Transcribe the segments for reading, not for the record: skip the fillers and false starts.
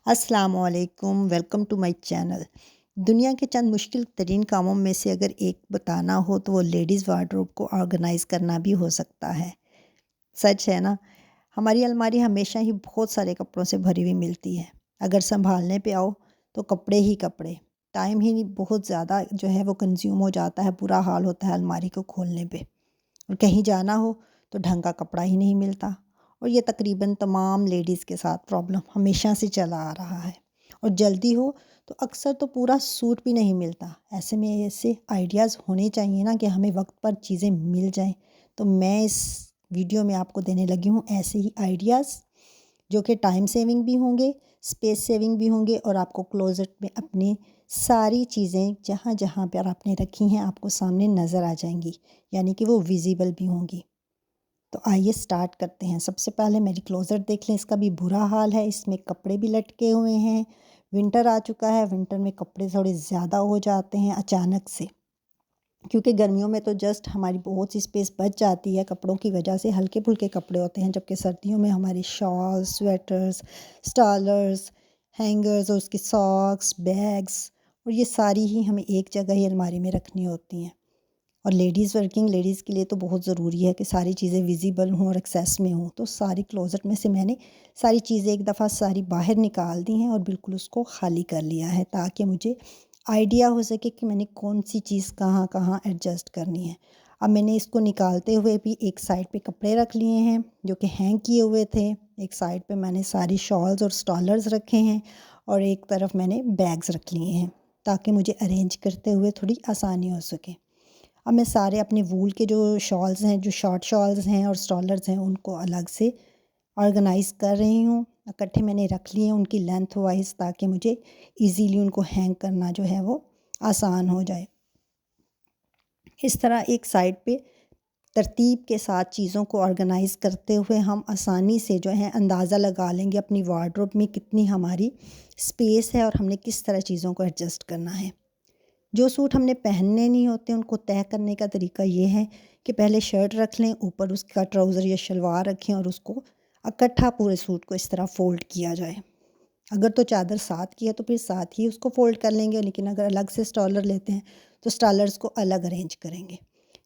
अस्सलामुअलैकुम, welcome to my channel. दुनिया के चंद मुश्किल तरीन कामों में से अगर एक बताना हो तो वो लेडीज़ वार्डरोब को ऑर्गेनाइज़ करना भी हो सकता है। सच है ना? हमारी अलमारी हमेशा ही बहुत सारे कपड़ों से भरी हुई मिलती है। अगर सँभालने पे आओ तो कपड़े ही कपड़े। टाइम ही नहीं बहुत ज़्यादा जो है वो कंज़्यूम हो जाता है, बुरा हाल होता है अलमारी को खोलने पे। और कहीं जाना हो तो ढंग का कपड़ा ही नहीं मिलता। और ये तकरीबन तमाम लेडीज़ के साथ प्रॉब्लम हमेशा से चला आ रहा है। और जल्दी हो तो अक्सर तो पूरा सूट भी नहीं मिलता। ऐसे में ऐसे आइडियाज़ होने चाहिए ना कि हमें वक्त पर चीज़ें मिल जाएं। तो मैं इस वीडियो में आपको देने लगी हूँ ऐसे ही आइडियाज़ जो कि टाइम सेविंग भी होंगे, स्पेस सेविंग भी होंगे और आपको क्लोज़ेट में अपनी सारी चीज़ें जहाँ जहाँ पर आपने रखी हैं आपको सामने नज़र आ जाएंगी, यानी कि वो विजिबल भी होंगी। तो आइए स्टार्ट करते हैं। सबसे पहले मेरी क्लोज़ेट देख लें, इसका भी बुरा हाल है, इसमें कपड़े भी लटके हुए हैं। विंटर आ चुका है, विंटर में कपड़े थोड़े ज़्यादा हो जाते हैं अचानक से, क्योंकि गर्मियों में तो जस्ट हमारी बहुत सी स्पेस बच जाती है कपड़ों की वजह से, हल्के-फुल्के कपड़े होते हैं, जबकि सर्दियों में हमारी शॉल, स्वेटर्स, स्टालर्स, हैंगर्स और उसके सॉक्स, बैग्स और ये सारी ही हमें एक जगह ही अलमारी में रखनी होती हैं। और लेडीज़ वर्किंग लेडीज़ के लिए तो बहुत ज़रूरी है कि सारी चीज़ें विजिबल हों और एक्सेस में हों। तो सारी क्लोज़ेट में से मैंने सारी चीज़ें एक दफ़ा सारी बाहर निकाल दी हैं और बिल्कुल उसको ख़ाली कर लिया है, ताकि मुझे आइडिया हो सके कि मैंने कौन-सी चीज़ कहाँ-कहाँ एडजस्ट करनी है। अब मैंने इसको निकालते हुए भी एक साइड पे कपड़े रख लिए हैं, जो कि हैंग किए हुए थे। एक साइड पे मैंने सारी शॉल्स और स्टॉलर्स रखे हैं और एक तरफ मैंने बैग्स रख लिए हैं, ताकि मुझे अरेंज करते हुए थोड़ी आसानी हो सके। अब मैं सारे अपने वूल के जो शॉल्स हैं, जो शॉर्ट शॉल्स हैं और स्टॉलर्स हैं, उनको अलग से ऑर्गेनाइज़ कर रही हूँ। इकट्ठे मैंने रख लिए हैं उनकी लेंथ वाइज़, ताकि मुझे ईज़िली उनको हैंग करना जो है वो आसान हो जाए। इस तरह एक साइड पे तरतीब के साथ चीज़ों को ऑर्गेनाइज़ करते हुए हम आसानी से जो है अंदाज़ा लगा लेंगे अपनी वार्डरोब में कितनी हमारी स्पेस है और हमने किस तरह चीज़ों को एडजस्ट करना है। जो सूट हमने पहनने नहीं होते उनको तय करने का तरीका ये है कि पहले शर्ट रख लें, ऊपर उसका ट्राउज़र या शलवार रखें और उसको इकट्ठा पूरे सूट को इस तरह फ़ोल्ड किया जाए। अगर तो चादर साथ की है तो फिर साथ ही उसको फ़ोल्ड कर लेंगे, लेकिन अगर अलग से स्टॉलर लेते हैं तो स्टॉलर्स को अलग अरेंज करेंगे।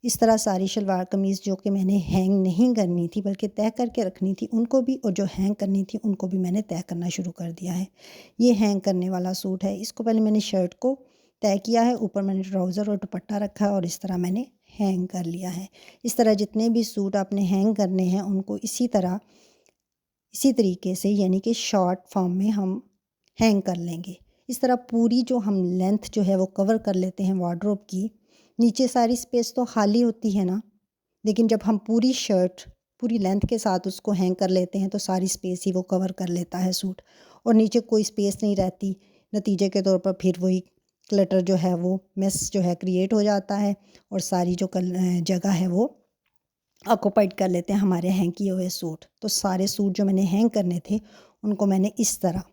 इस तरह सारी शलवार कमीज़ जो कि मैंने हैंग नहीं करनी थी बल्कि तय करके रखनी थी उनको भी, और जो हैंग करनी थी उनको भी मैंने तय करना शुरू कर दिया है। ये हैंग करने वाला सूट है, इसको पहले मैंने शर्ट को तय किया है, ऊपर मैंने ट्राउज़र और दुपट्टा रखा है और इस तरह मैंने हैंग कर लिया है। इस तरह जितने भी सूट आपने हैंग करने हैं उनको इसी तरीके से, यानी कि शॉर्ट फॉर्म में हम हैंग कर लेंगे। इस तरह पूरी जो हम लेंथ जो है वो कवर कर लेते हैं वार्डरोब की। नीचे सारी स्पेस तो खाली होती है ना, लेकिन जब हम पूरी शर्ट पूरी लेंथ के साथ उसको हैंग कर लेते हैं तो सारी स्पेस ही वो कवर कर लेता है सूट, और नीचे कोई स्पेस नहीं रहती। नतीजे के तौर पर फिर वही क्लटर जो है वो मेस जो है क्रिएट हो जाता है और सारी जो जगह है वो ऑक्यूपाइड कर लेते हैं हमारे हैंग किए हुए सूट। तो सारे सूट जो मैंने हैंग करने थे उनको मैंने इस तरह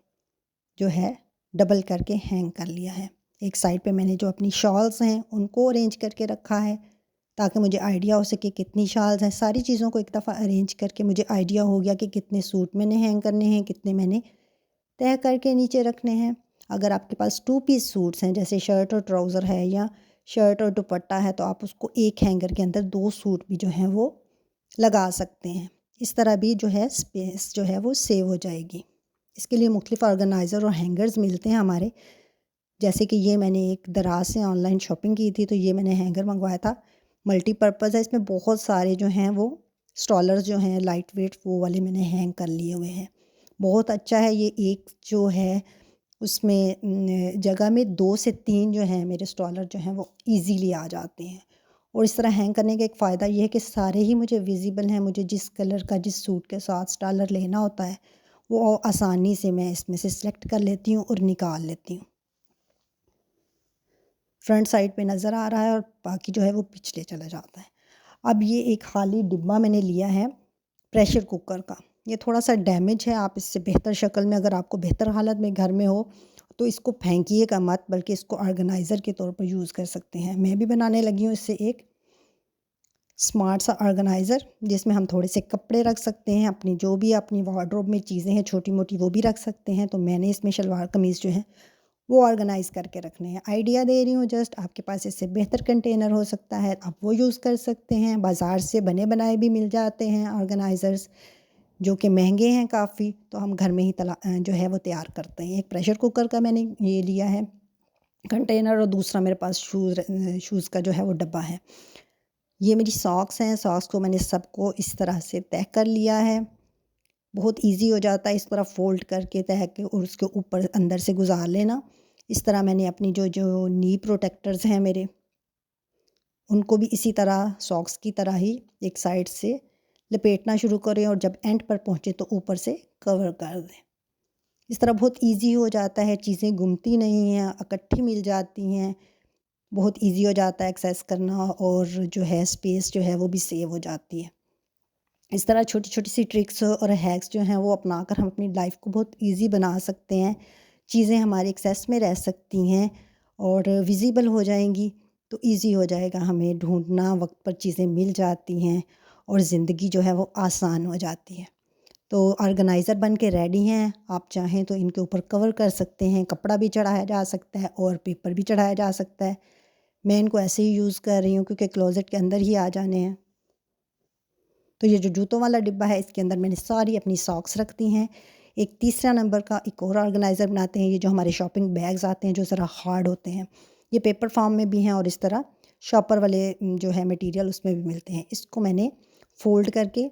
जो है डबल करके हैंग कर लिया है। एक साइड पे मैंने जो अपनी शॉल्स हैं उनको अरेंज करके रखा है, ताकि मुझे आइडिया हो सके कितनी शॉल्स हैं। सारी चीज़ों को एक दफ़ा अरेंज करके मुझे आइडिया हो गया कि कितने सूट मैंने हैंग करने हैं, कितने मैंने तय करके नीचे रखने हैं। अगर आपके पास टू पीस सूट्स हैं, जैसे शर्ट और ट्राउज़र है या शर्ट और दुपट्टा है, तो आप उसको एक हैंगर के अंदर 2 सूट भी जो हैं वो लगा सकते हैं। इस तरह भी जो है स्पेस जो है वो सेव हो जाएगी। इसके लिए मुख्तलिफ़ ऑर्गेनाइज़र और हैंगर्स मिलते हैं हमारे। जैसे कि ये मैंने एक दराज से ऑनलाइन शॉपिंग की थी, तो ये मैंने हैंगर मंगवाया था। मल्टीपर्पज़ है, इसमें बहुत सारे जो हैं वो स्टॉलर्स जो हैं लाइट वेट वो वाले मैंने हैंग कर लिए हुए हैं। बहुत अच्छा है ये। एक जो है उसमें जगह में 2 से 3 जो हैं मेरे स्टॉलर जो हैं वो ईज़िली आ जाते हैं। और इस तरह हैंग करने का एक फ़ायदा ये है कि सारे ही मुझे विज़िबल हैं। मुझे जिस कलर का जिस सूट के साथ स्टॉलर लेना होता है वो आसानी से मैं इसमें से सिलेक्ट कर लेती हूँ और निकाल लेती हूँ। फ्रंट साइड पे नज़र आ रहा है और बाकी जो है वो पिछले चला जाता है। अब ये एक खाली डिब्बा मैंने लिया है प्रेशर कुकर का। ये थोड़ा-सा डैमेज है, आप इससे बेहतर शक्ल में, अगर आपको बेहतर हालत में घर में हो तो इसको फेंकिएगा मत, बल्कि इसको ऑर्गेनाइज़र के तौर पर यूज़ कर सकते हैं। मैं भी बनाने लगी हूँ इससे एक स्मार्ट सा ऑर्गेनाइज़र जिसमें हम थोड़े से कपड़े रख सकते हैं, अपनी जो भी अपनी वार्डरोब में चीज़ें हैं छोटी-मोटी वो भी रख सकते हैं। तो मैंने इसमें शलवार कमीज़ जो है वो ऑर्गेनाइज़ करके रखने हैं। आइडिया दे रही हूँ जस्ट, आपके पास इससे बेहतर कंटेनर हो सकता है, आप वो यूज़ कर सकते हैं। बाज़ार से बने बनाए भी मिल जाते हैं ऑर्गेनाइज़र्स, जो कि महँगे हैं काफ़ी, तो हम घर में ही जो है वो तैयार करते हैं। एक प्रेशर कुकर का मैंने ये लिया है कंटेनर, और दूसरा मेरे पास शूज़ का जो है वो डब्बा है। ये मेरी सॉक्स हैं, सॉक्स को मैंने सबको इस तरह से तह कर लिया है। बहुत ईज़ी हो जाता है इस तरह फ़ोल्ड करके तह के और उसके ऊपर अंदर से गुज़ार लेना। इस तरह मैंने अपनी जो जो नी प्रोटेक्टर्स हैं मेरे, उनको भी इसी तरह सॉक्स की तरह ही एक साइड से लपेटना शुरू करें और जब एंड पर पहुँचे तो ऊपर से कवर कर दें। इस तरह बहुत ईज़ी हो जाता है, चीज़ें गुमती नहीं हैं, इकट्ठी मिल जाती हैं। बहुत ईज़ी हो जाता है एक्सेस करना, और जो है स्पेस जो है वो भी सेव हो जाती है। इस तरह छोटी-छोटी सी ट्रिक्स और हैक्स जो हैं वो अपनाकर हम अपनी लाइफ़ को बहुत ईज़ी बना सकते हैं। चीज़ें हमारे एक्सेस में रह सकती हैं और विज़िबल हो जाएँगी, तो ईज़ी हो जाएगा हमें ढूँढना, वक़्त पर चीज़ें मिल जाती हैं और ज़िंदगी जो है वो आसान हो जाती है। तो ऑर्गेनाइज़र बन के रेडी हैं, आप चाहें तो इनके ऊपर कवर कर सकते हैं, कपड़ा भी चढ़ाया जा सकता है और पेपर भी चढ़ाया जा सकता है। मैं इनको ऐसे ही यूज़ कर रही हूँ क्योंकि क्लोज़ेट के अंदर ही आ जाने हैं। तो ये जो जूतों वाला डिब्बा है इसके अंदर मैंने सारी अपनी सॉक्स रख दी हैं। एक तीसरा नंबर का एक और ऑर्गेनाइज़र बनाते हैं, ये जो हमारे शॉपिंग बैग्स आते हैं जो ज़रा हार्ड होते हैं। ये पेपर फॉर्म में भी हैं और इस तरह शॉपर वाले जो है मटीरियल उसमें भी मिलते हैं। इसको मैंने फ़ोल्ड करके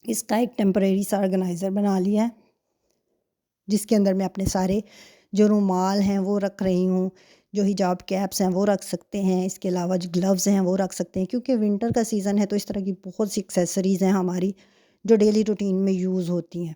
इसका एक टेम्परेरी सा ऑर्गेनाइज़र बना लिया है, जिसके अंदर मैं अपने सारे जो रुमाल हैं वो रख रही हूँ, जो हिजाब कैप्स हैं वो रख सकते हैं, इसके अलावा जो ग्लव्स हैं वो रख सकते हैं, क्योंकि विंटर का सीज़न है तो इस तरह की बहुत सी एक्सेसरीज़ हैं हमारी जो डेली रूटीन में यूज़ होती हैं।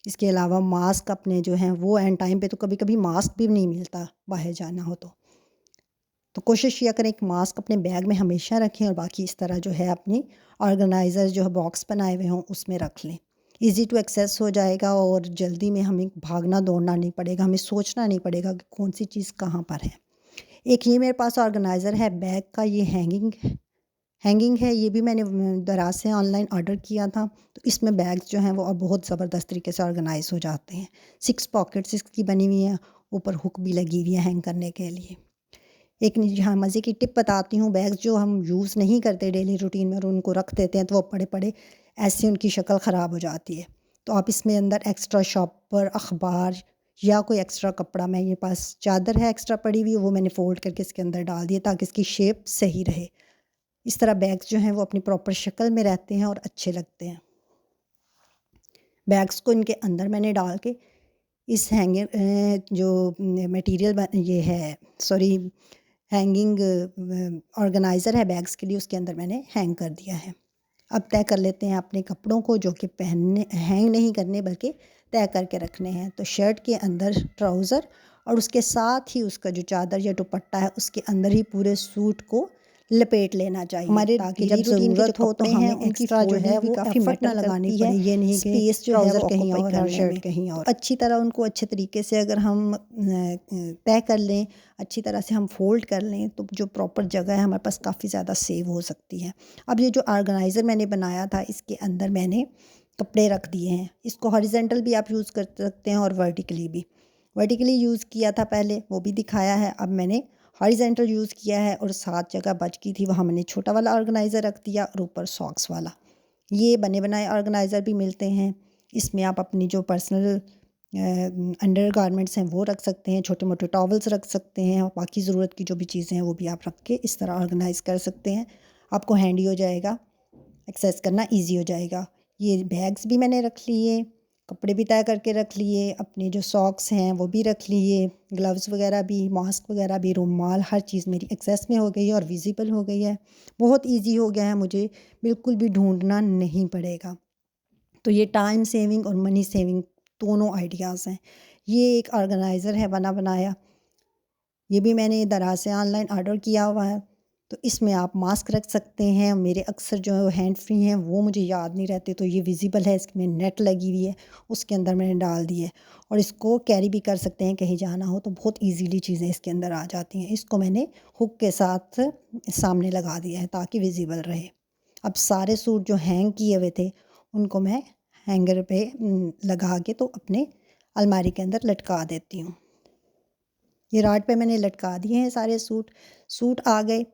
इसके अलावा मास्क अपने जो हैं वो एंड टाइम पे तो कभी-कभी मास्क भी नहीं मिलता बाहर जाना हो तो कोशिश किया करें एक मास्क अपने बैग में हमेशा रखें और बाकी इस तरह जो है अपनी ऑर्गेनाइज़र जो है बॉक्स बनाए हुए हों उसमें रख लें। ईज़ी टू एक्सेस हो जाएगा और जल्दी में हमें भागना दौड़ना नहीं पड़ेगा, हमें सोचना नहीं पड़ेगा कि कौन-सी चीज़ कहाँ पर है। एक ये मेरे पास ऑर्गेनाइज़र है बैग का, ये हैंगिंग हैंगिंग है, ये भी मैंने दराज से ऑनलाइन ऑर्डर किया था। तो इसमें बैग्स जो हैं वो अब बहुत ज़बरदस्त तरीके से ऑर्गेनाइज़ हो जाते हैं। 6 पॉकेट्स इसकी बनी हुई हैं, ऊपर हुक भी लगी हुई है हैंग करने के लिए। एक यहाँ मज़े की टिप बताती हूँ, बैग्स जो हम यूज़ नहीं करते डेली रूटीन में और उनको रख देते हैं तो वो पड़े-पड़े ऐसे उनकी शक्ल ख़राब हो जाती है। तो आप इसमें अंदर एक्स्ट्रा शॉपर, अखबार या कोई एक्स्ट्रा कपड़ा, मेरे पास चादर है एक्स्ट्रा पड़ी हुई, वो मैंने फ़ोल्ड करके इसके अंदर डाल दिया ताकि इसकी शेप सही रहे। इस तरह बैग्स जो हैं वो अपनी प्रॉपर शक्ल में रहते हैं और अच्छे लगते हैं। बैग्स को इनके अंदर मैंने डाल के इस जो मटीरियल ये है, सॉरी, हैंगिंग ऑर्गेनाइज़र है बैग्स के लिए, उसके अंदर मैंने हैंग कर दिया है। अब तय कर लेते हैं अपने कपड़ों को, जो कि पहनने हैंग नहीं करने बल्कि तय करके रखने हैं। तो शर्ट के अंदर ट्राउज़र और उसके साथ ही उसका जो चादर या दुपट्टा है उसके अंदर ही पूरे सूट को लपेट लेना चाहिए, हमारे ताकि जब ज़रूरत हो तो हमें एक्स्ट्रा जो है वो काफ़ी एफर्ट ना लगानी पड़े। ये नहीं कि स्पेस जो है वो कहीं और और शर्ट कहीं और। अच्छी तरह उनको अच्छे तरीके से अगर हम तय कर लें, अच्छी तरह से हम फ़ोल्ड कर लें तो जो प्रॉपर जगह है हमारे पास काफ़ी ज़्यादा सेव हो सकती है। अब ये जो ऑर्गेनाइज़र मैंने बनाया था इसके अंदर मैंने कपड़े रख दिए हैं। इसको हॉरिज़ॉन्टल भी आप यूज़ कर सकते हैं और वर्टिकली भी। वर्टिकली यूज़ किया था पहले, वो भी दिखाया है। अब मैंने हॉरिज़ॉन्टल यूज़ किया है और 7 जगह बच गई थी, वहाँ मैंने छोटा वाला ऑर्गेनाइज़र रख दिया और ऊपर सॉक्स वाला। ये बने बनाए ऑर्गेनाइज़र भी मिलते हैं। इसमें आप अपनी जो पर्सनल अंडरगारमेंट्स हैं वो रख सकते हैं, छोटे-मोटे टॉवल्स रख सकते हैं और बाकी ज़रूरत की जो भी चीज़ें हैं वो भी आप रख के इस तरह ऑर्गेनाइज़ कर सकते हैं। आपको हैंडी हो जाएगा, एक्सेस करना ईज़ी हो जाएगा। ये बैग्स भी मैंने रख लिए, कपड़े भी तय करके रख लिए, अपने जो सॉक्स हैं वो भी रख लिए, ग्लव्स वगैरह भी, मास्क वगैरह भी, रुमाल, हर चीज़ मेरी एक्सेस में हो गई है और विज़िबल हो गई है। बहुत ईज़ी हो गया है, मुझे बिल्कुल भी ढूँढना नहीं पड़ेगा। तो ये टाइम सेविंग और मनी सेविंग दोनों आइडियाज़ हैं। ये एक ऑर्गेनाइज़र है बना बनाया, ये भी मैंने दराज से ऑनलाइन ऑर्डर किया हुआ है। तो इसमें आप मास्क रख सकते हैं, मेरे अक्सर जो हैंड फ्री हैं वो मुझे याद नहीं रहते, तो ये विज़िबल है, इसमें नेट लगी हुई है, उसके अंदर मैंने डाल दी है और इसको कैरी भी कर सकते हैं, कहीं जाना हो तो बहुत ईज़िली चीज़ें इसके अंदर आ जाती हैं। इसको मैंने हुक के साथ सामने लगा दिया है ताकि विज़िबल रहे। अब सारे सूट जो हैंग किए हुए थे उनको मैं हैंगर पे लगा के तो अपने अलमारी के अंदर लटका देती हूँ। ये रॉड पे मैंने लटका दिए हैं सारे सूट। सूट आ गए,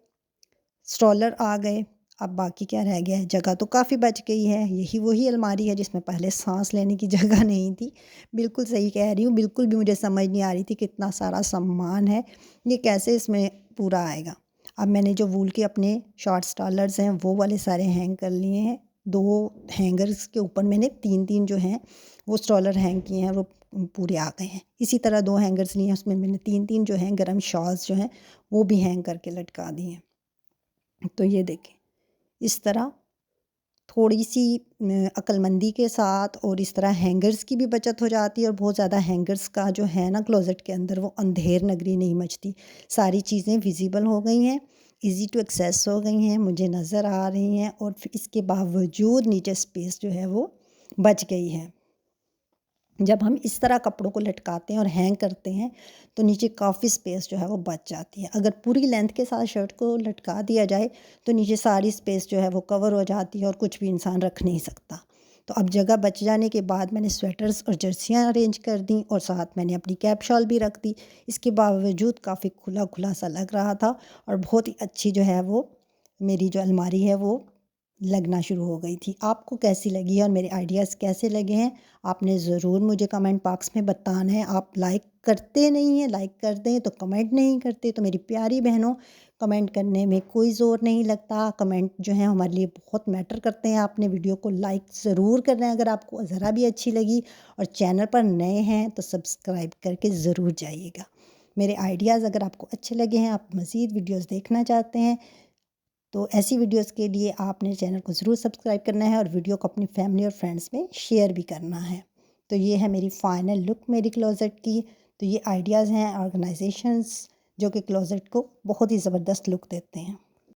स्ट्रॉलर आ गए। अब बाकी क्या रह गया है, जगह तो काफ़ी बच गई है। यही वही अलमारी है जिसमें पहले साँस लेने की जगह नहीं थी। बिल्कुल सही कह रही हूँ, बिल्कुल भी मुझे समझ नहीं आ रही थी कितना सारा सामान है, ये कैसे इसमें पूरा आएगा। अब मैंने जो वूल के अपने शॉर्ट स्टॉलर्स हैं वो वाले सारे हैंग कर लिए हैं। 2 हैंगर्स के ऊपर मैंने 3-3 जो हैं वो स्टॉलर हैंग किए हैं, वो पूरे आ गए हैं। इसी तरह 2 हैंगर्स लिए हैं, उसमें मैंने 3-3 जो हैं गरम शॉल्स जो हैं वो भी हैंग करके लटका दिए हैं। तो ये देखें, इस तरह थोड़ी-सी अक्लमंदी के साथ और इस तरह हैंगर्स की भी बचत हो जाती है और बहुत ज़्यादा हैंगर्स का जो है ना क्लोज़ेट के अंदर वो अंधेर नगरी नहीं मचती। सारी चीज़ें विज़िबल हो गई हैं, ईज़ी टू एक्सेस हो गई हैं, मुझे नज़र आ रही हैं और फिर इसके बावजूद नीचे स्पेस जो है वो बच गई है। जब हम इस तरह कपड़ों को लटकाते हैं और हैंग करते हैं तो नीचे काफ़ी स्पेस जो है वो बच जाती है। अगर पूरी लेंथ के साथ शर्ट को लटका दिया जाए तो नीचे सारी स्पेस जो है वो कवर हो जाती है और कुछ भी इंसान रख नहीं सकता। तो अब जगह बच जाने के बाद मैंने स्वेटर्स और जर्सियाँ अरेंज कर दी और साथ मैंने अपनी कैप शॉल भी रख दी। इसके बावजूद काफ़ी खुला खुला सा लग रहा था और बहुत ही अच्छी जो है वो मेरी जो अलमारी है वो लगना शुरू हो गई थी। आपको कैसी लगी है और मेरे आइडियाज़ कैसे लगे हैं, आपने ज़रूर मुझे कमेंट बॉक्स में बताना है। आप लाइक करते नहीं हैं, लाइक कर दें तो कमेंट नहीं करते। तो मेरी प्यारी बहनों, कमेंट करने में कोई ज़ोर नहीं लगता। कमेंट जो है हमारे लिए बहुत मैटर करते हैं। आपने वीडियो को लाइक ज़रूर करना है अगर आपको ज़रा भी अच्छी लगी और चैनल पर नए हैं तो सब्सक्राइब करके ज़रूर जाइएगा। मेरे आइडियाज़ अगर आपको अच्छे लगे हैं, आप मज़ीद वीडियोज़ देखना चाहते हैं तो ऐसी वीडियोस के लिए आपने चैनल को ज़रूर सब्सक्राइब करना है और वीडियो को अपनी फैमिली और फ्रेंड्स में शेयर भी करना है। तो ये है मेरी फ़ाइनल लुक मेरी क्लोज़ेट की। तो ये आइडियाज़ हैं ऑर्गेनाइजेशंस जो कि क्लोज़ेट को बहुत ही ज़बरदस्त लुक देते हैं।